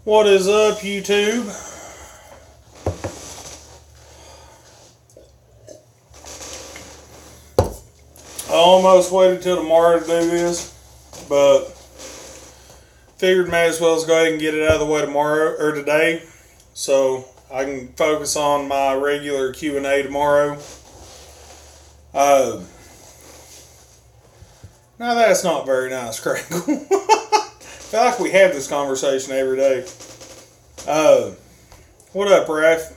What is up, YouTube? I almost waited till tomorrow to do this, but figured may as well go ahead and get it out of the way tomorrow or today, so I can focus on my regular Q&A tomorrow. Now that's not very nice, Crankle. I feel like we have this conversation every day. What up, Raph?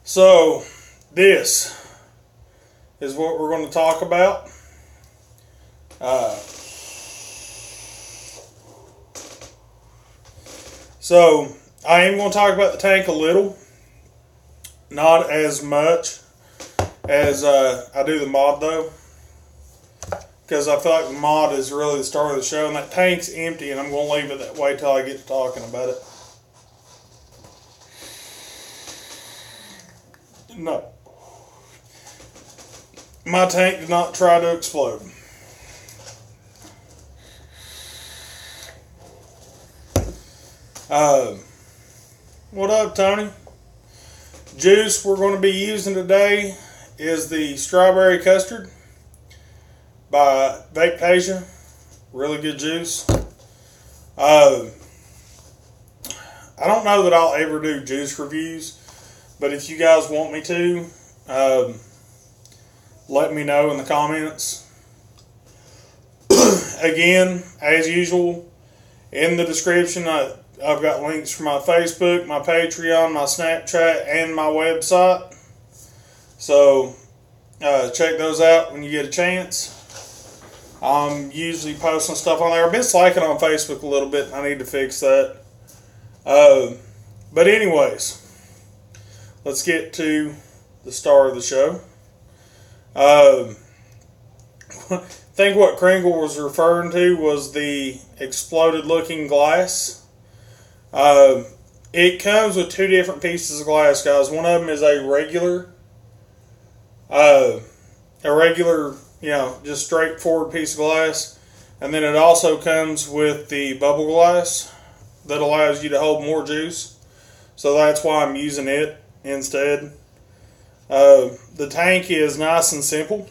So, this is what we're going to talk about. So, I am going to talk about the tank a little. Not as much as I do the mod, though. Because I feel like the mod is really the start of the show. And that tank's empty, and I'm going to leave it that way till I get to talking about it. No. My tank did not try to explode. What up, Tony? Juice we're going to be using today is the strawberry custard by Vapeasia. Really good juice. I don't know that I'll ever do juice reviews, but if you guys want me to, let me know in the comments. Again, as usual, in the description, I've got links for my Facebook, my Patreon, my Snapchat, and my website. So, check those out when you get a chance. I'm usually posting stuff on there. I've been slacking on Facebook a little bit, and I need to fix that. But anyways, let's get to the star of the show. I think what Kringle was referring to was the exploded looking glass. It comes with two different pieces of glass, guys. One of them is a regular, just straightforward piece of glass. And then it also comes with the bubble glass that allows you to hold more juice. So that's why I'm using it instead. The tank is nice and simple.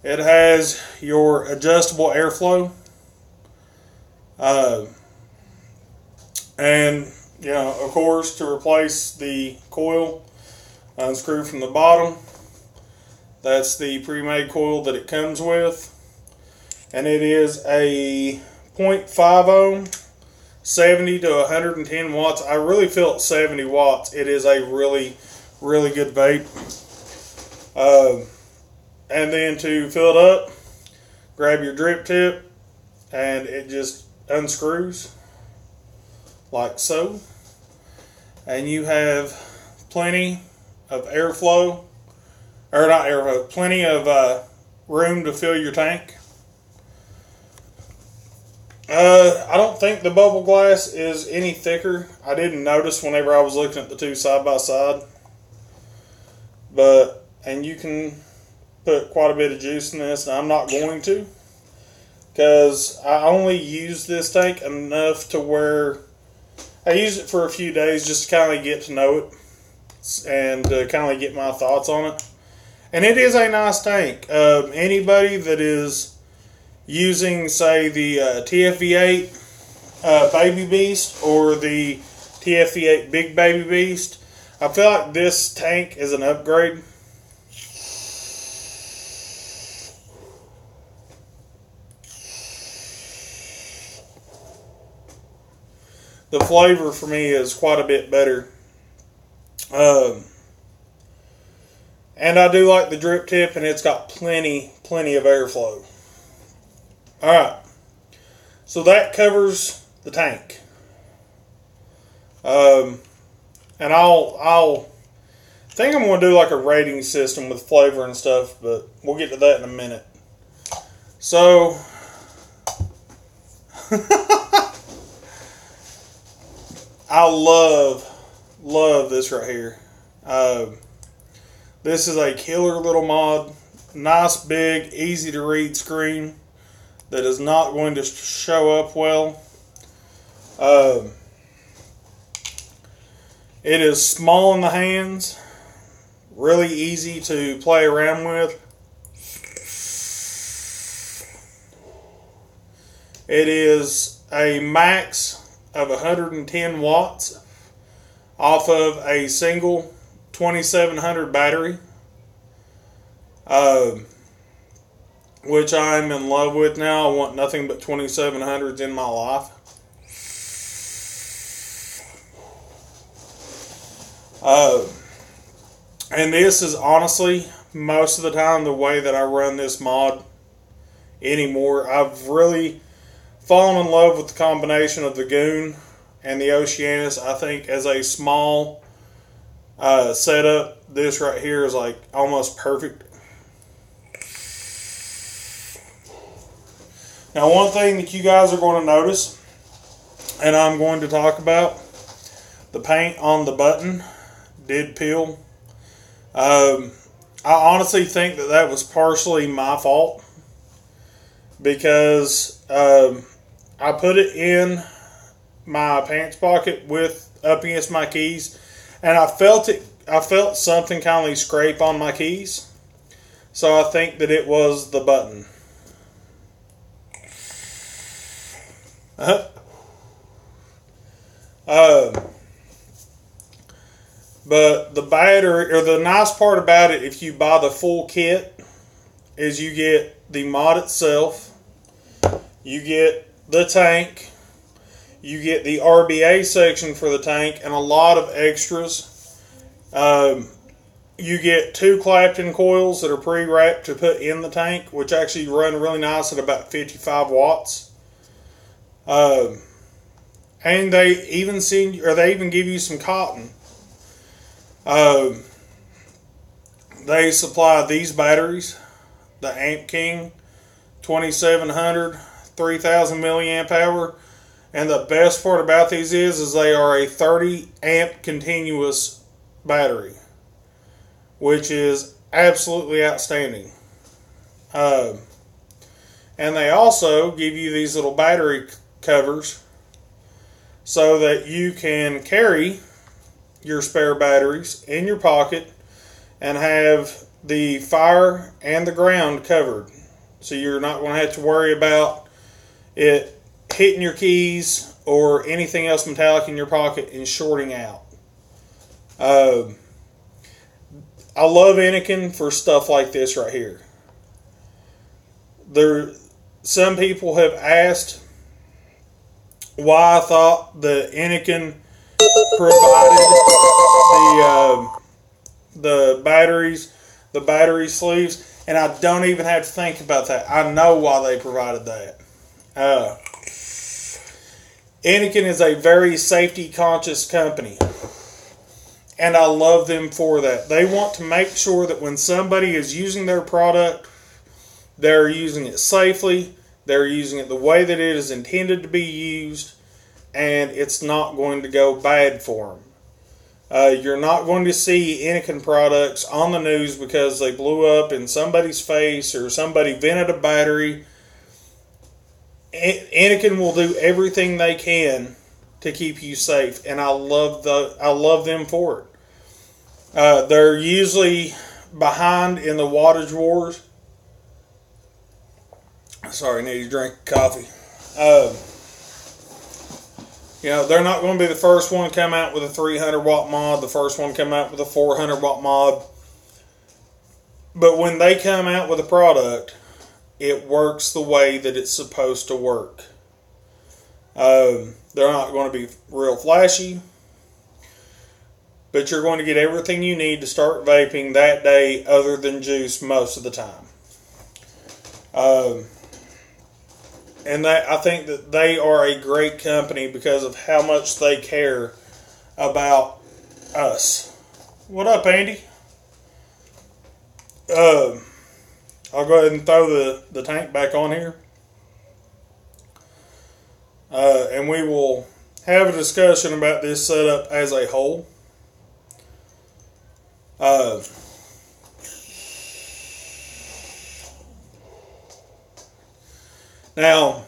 It has your adjustable airflow. And, of course, to replace the coil, unscrew from the bottom. That's the pre-made coil that it comes with. And it is a 0.5 ohm, 70 to 110 watts. I really feel it's 70 watts. It is a really, really good vape. And then to fill it up, grab your drip tip, and it just unscrews like so. And you have plenty of airflow. Or not airflow, plenty of room to fill your tank. I don't think the bubble glass is any thicker. I didn't notice whenever I was looking at the two side by side. And you can put quite a bit of juice in this, and I'm not going to. Because I only use this tank enough to where I use it for a few days just to kind of get to know it. And kind of get my thoughts on it. And it is a nice tank. Anybody that is using, say, the TFV8 Baby Beast or the TFV8 Big Baby Beast, I feel like this tank is an upgrade. The flavor for me is quite a bit better. And I do like the drip tip, and it's got plenty of airflow. Alright. So that covers the tank. And I'll think I'm going to do like a rating system with flavor and stuff, but we'll get to that in a minute. So, I love this right here. This is a killer little mod. Nice, big, easy to read screen. that is not going to show up well. It is small in the hands, really easy to play around with. It is a max of 110 watts off of a single 2700 battery, which I'm in love with now. I want nothing but 2700s in my life. And this is honestly, most of the time, the way that I run this mod anymore. I've really fallen in love with the combination of the Goon and the Oceanus. I think as a small setup, this right here is like almost perfect. Now, one thing that you guys are going to notice, and I'm going to talk about, the paint on the button did peel. I honestly think that that was partially my fault, because I put it in my pants pocket up against my keys, and I felt something kind of scrape on my keys, so I think that it was the button. But the battery, or the nice part about it, if you buy the full kit, is you get the mod itself, you get the tank, you get the RBA section for the tank, and a lot of extras. You get 2 Clapton coils that are pre-wrapped to put in the tank, which actually run really nice at about 55 watts. And they even give you some cotton. They supply these batteries, the Innokin 2700, 3000 milliamp hour, and the best part about these is they are a 30 amp continuous battery, which is absolutely outstanding. And they also give you these little battery covers so that you can carry your spare batteries in your pocket and have the fire and the ground covered, so you're not going to have to worry about it hitting your keys or anything else metallic in your pocket and shorting out. I love Innokin for stuff like this right here. Some people have asked why I thought the Innokin provided the batteries, the battery sleeves, and I don't even have to think about that. I know why they provided that. Innokin is a very safety conscious company, and I love them for that. They want to make sure that when somebody is using their product, they're using it safely, they're using it the way that it is intended to be used, and it's not going to go bad for them. You're not going to see Innokin products on the news because they blew up in somebody's face or somebody vented a battery. Innokin will do everything they can to keep you safe, and I love them for it. They're usually behind in the wattage wars. Sorry, I need to drink coffee. They're not going to be the first one to come out with a 300 watt mod, the first one to come out with a 400 watt mod. But when they come out with a product, it works the way that it's supposed to work. They're not going to be real flashy, but you're going to get everything you need to start vaping that day other than juice most of the time. And I think that they are a great company because of how much they care about us. What up, Andy? I'll go ahead and throw the tank back on here. And we will have a discussion about this setup as a whole. Now,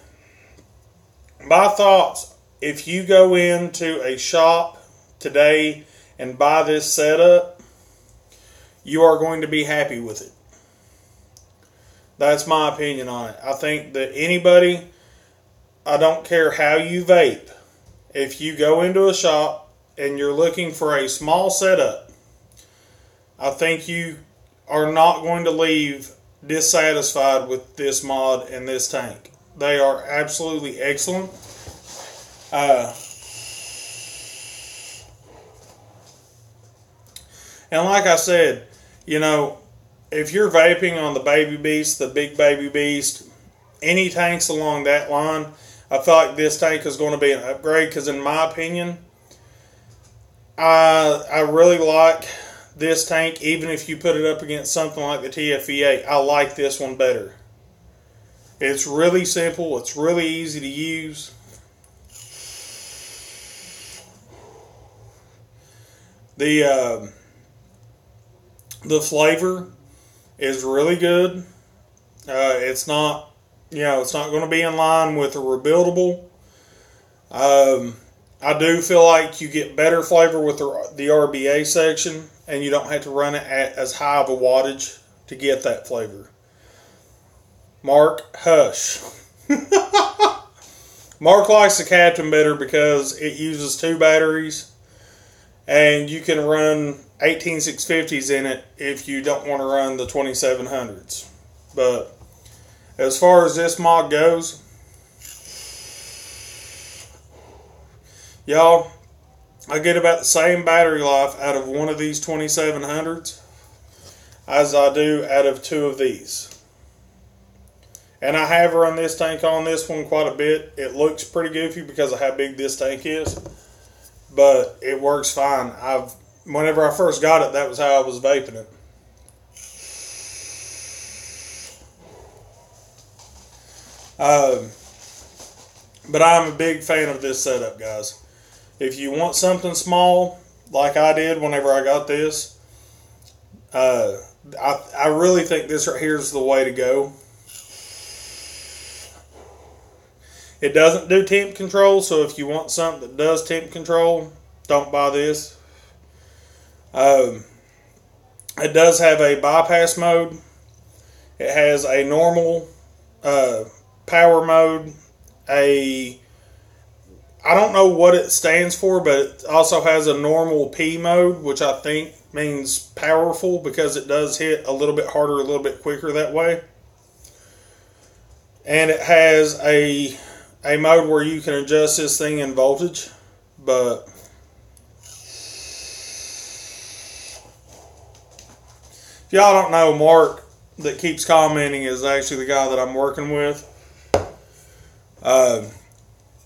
my thoughts, if you go into a shop today and buy this setup, you are going to be happy with it. That's my opinion on it. I think that anybody, I don't care how you vape, if you go into a shop and you're looking for a small setup, I think you are not going to leave dissatisfied with this mod and this tank. They are absolutely excellent. And like I said, you know, if you're vaping on the Baby Beast, the big Baby Beast, any tanks along that line, I feel like this tank is going to be an upgrade, because in my opinion, I really like this tank. Even if you put it up against something like the TFV8, I like this one better. It's really simple. It's really easy to use. The flavor is really good. It's not, it's not going to be in line with a rebuildable. I do feel like you get better flavor with the RBA section, and you don't have to run it at as high of a wattage to get that flavor. Mark, hush. Mark likes the Captain better because it uses 2 batteries, and you can run 18650s in it if you don't want to run the 2700s. But as far as this mod goes, y'all, I get about the same battery life out of one of these 2700s as I do out of 2 of these. And I have run this tank on this one quite a bit. It looks pretty goofy because of how big this tank is, but it works fine. Whenever I first got it, that was how I was vaping it. But I'm a big fan of this setup, guys. If you want something small, like I did whenever I got this, I really think this right here is the way to go. It doesn't do temp control, so if you want something that does temp control, don't buy this. It does have a bypass mode. It has a normal power mode. I don't know what it stands for, but it also has a normal P mode, which I think means powerful, because it does hit a little bit harder, a little bit quicker that way. And it has a mode where you can adjust this thing in voltage. But if y'all don't know, Mark that keeps commenting is actually the guy that I'm working with.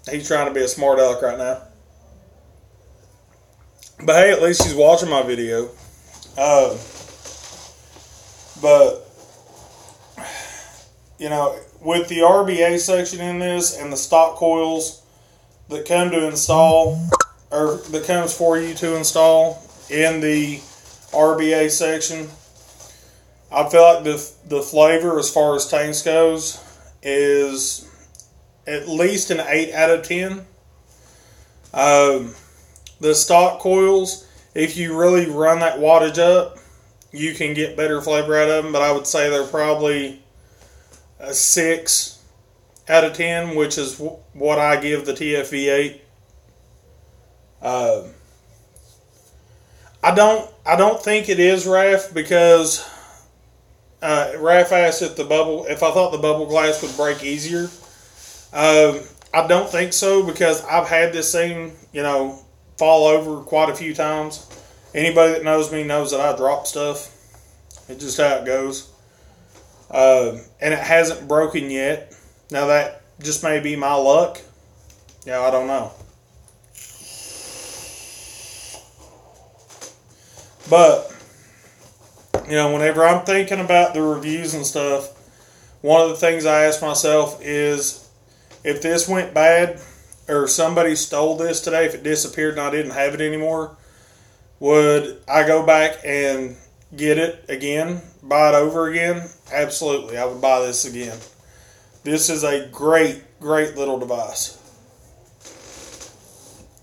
He's trying to be a smart aleck right now. But hey, at least he's watching my video. But, with the RBA section in this and the stock coils that come to install, or that comes for you to install in the RBA section, I feel like the flavor as far as tanks goes is at least an 8 out of 10. The stock coils, if you really run that wattage up, you can get better flavor out of them, but I would say they're probably a 6 out of 10, which is what I give the TFV8. I don't think it is RAF, because Raph asked if I thought the bubble glass would break easier. I don't think so, because I've had this thing, fall over quite a few times. Anybody that knows me knows that I drop stuff. It's just how it goes. And it hasn't broken yet. Now that just may be my luck. Yeah, I don't know. But, whenever I'm thinking about the reviews and stuff, one of the things I ask myself is, if this went bad, or somebody stole this today, if it disappeared and I didn't have it anymore, would I go back and get it again, buy it over again? Absolutely, I would buy this again. This is a great, great little device.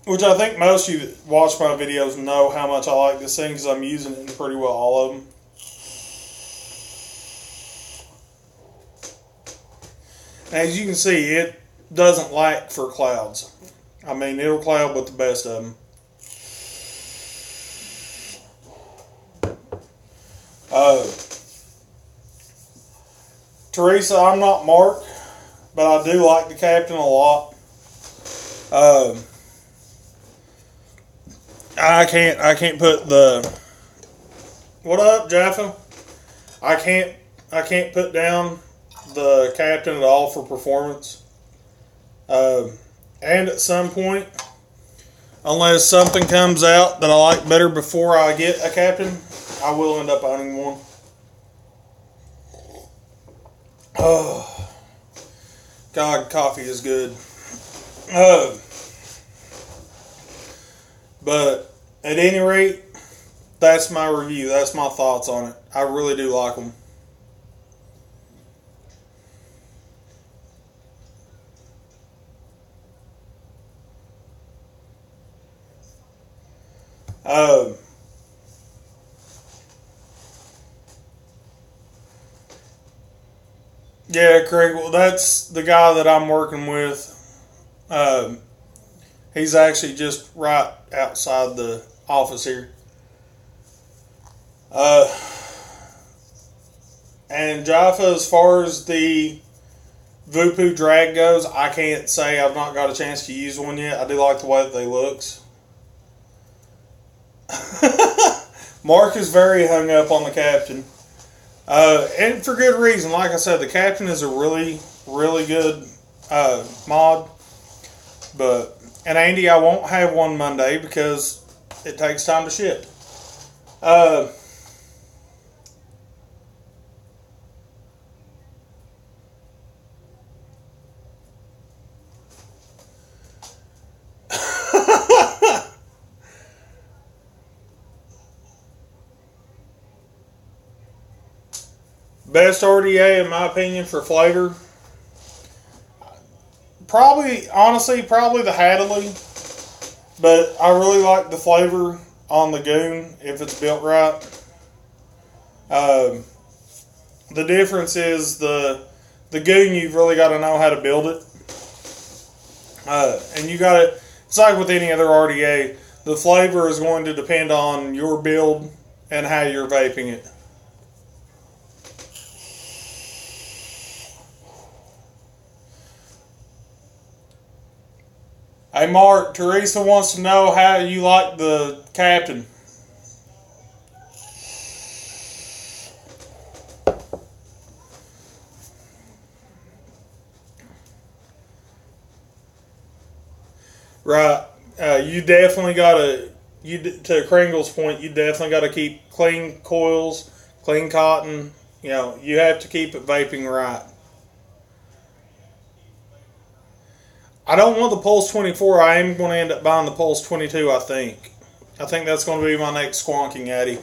Which I think most of you that watch my videos know how much I like this thing because I'm using it in pretty well all of them. As you can see, it doesn't lack for clouds. I mean, it'll cloud with the best of them. Teresa, I'm not Mark, but I do like the captain a lot. I can't put the, what up, Jaffa? I can't put down the captain at all for performance. And at some point, unless something comes out that I like better before I get a captain, I will end up owning one. Oh, God, coffee is good. But at any rate, that's my review. That's my thoughts on it. I really do like them. Yeah, Craig. Well, that's the guy that I'm working with. He's actually just right outside the office here. And Jaffa, as far as the Vupu drag goes, I can't say I've not got a chance to use one yet. I do like the way that they looks. Mark is very hung up on the captain. And for good reason. Like I said, the captain is a really, really good mod. And Andy, I won't have one Monday because it takes time to ship. Best RDA, in my opinion, for flavor. Honestly, probably the Hadley. But I really like the flavor on the Goon if it's built right. The difference is the Goon, you've really got to know how to build it. And you got to, it's like with any other RDA, the flavor is going to depend on your build and how you're vaping it. Hey Mark, Teresa wants to know how you like the captain. Right. You definitely gotta, to Kringle's point, you definitely gotta keep clean coils, clean cotton. You know, you have to keep it vaping right. I don't want the Pulse 24. I am going to end up buying the Pulse 22, I think. I think that's going to be my next squonking Addy.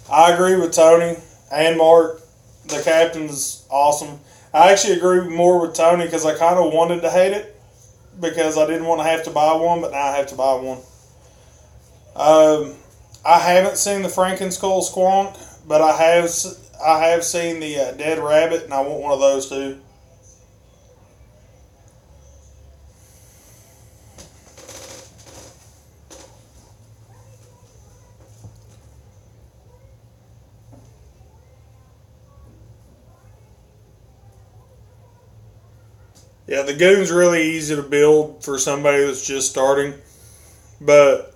I agree with Tony and Mark. The captain's awesome. I actually agree more with Tony because I kind of wanted to hate it because I didn't want to have to buy one, but now I have to buy one. I haven't seen the Frankenskull Squonk, but I have seen the Dead Rabbit, and I want one of those too. Yeah, the Goon's really easy to build for somebody that's just starting, but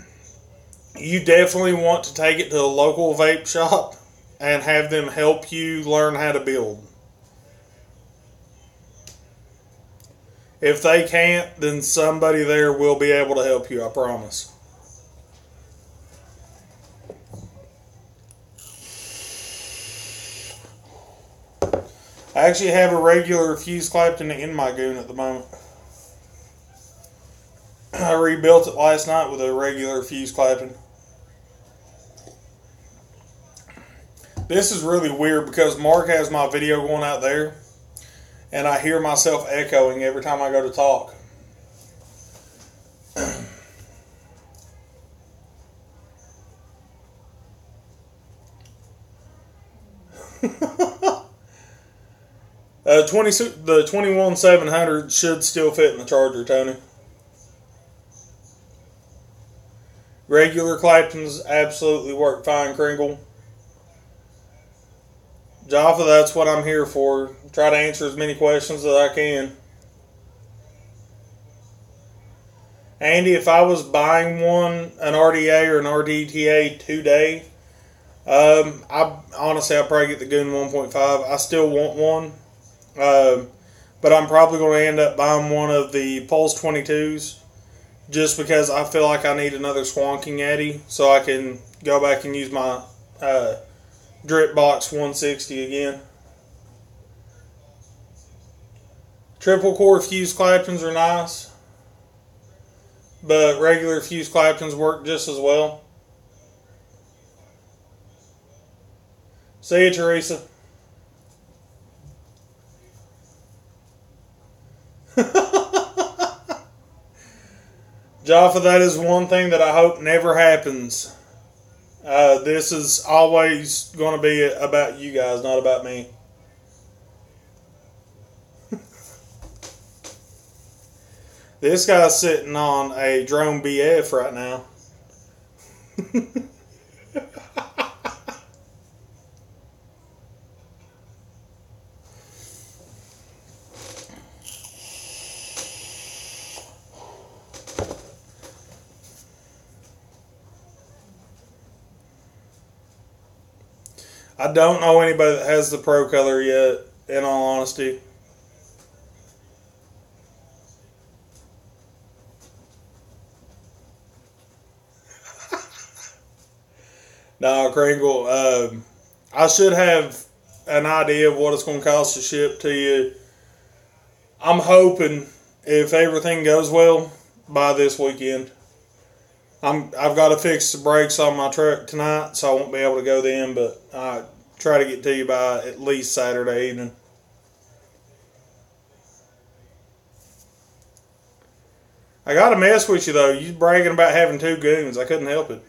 you definitely want to take it to a local vape shop and have them help you learn how to build. If they can't, then somebody there will be able to help you, I promise. I actually have a regular fuse Clapton in my goon at the moment. I rebuilt it last night with a regular fuse Clapton. This is really weird because Mark has my video going out there, and I hear myself echoing every time I go to talk. 21700 should still fit in the Charger, Tony. Regular Claptons absolutely work fine, Kringle. Jaffa, that's what I'm here for. Try to answer as many questions as I can. Andy, if I was buying an RDA or an RDTA today, I'd probably get the Goon 1.5. I still want one. But I'm probably going to end up buying one of the Pulse 22s just because I feel like I need another swanking Addy so I can go back and use my Drip Box 160 again. Triple core fuse Claptons are nice, but regular fuse Claptons work just as well. See you, Teresa. Jaffa, that is one thing that I hope never happens. This is always going to be about you guys, not about me. This guy's sitting on a drone BF right now. I don't know anybody that has the Pro Color yet, in all honesty. No, Kringle, I should have an idea of what it's going to cost to ship to you. I'm hoping, if everything goes well, by this weekend. I've got to fix the brakes on my truck tonight, so I won't be able to go then, but I try to get to you by at least Saturday evening. I got to mess with you, though. You bragging about having 2 goons. I couldn't help it.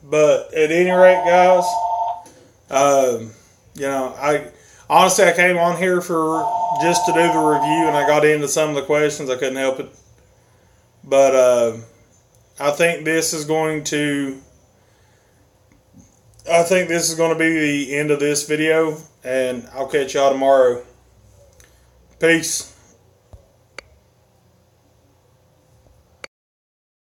But at any rate, guys, I came on here for just to do the review, and I got into some of the questions. I couldn't help it. But I think this is going to be the end of this video, and I'll catch y'all tomorrow. Peace.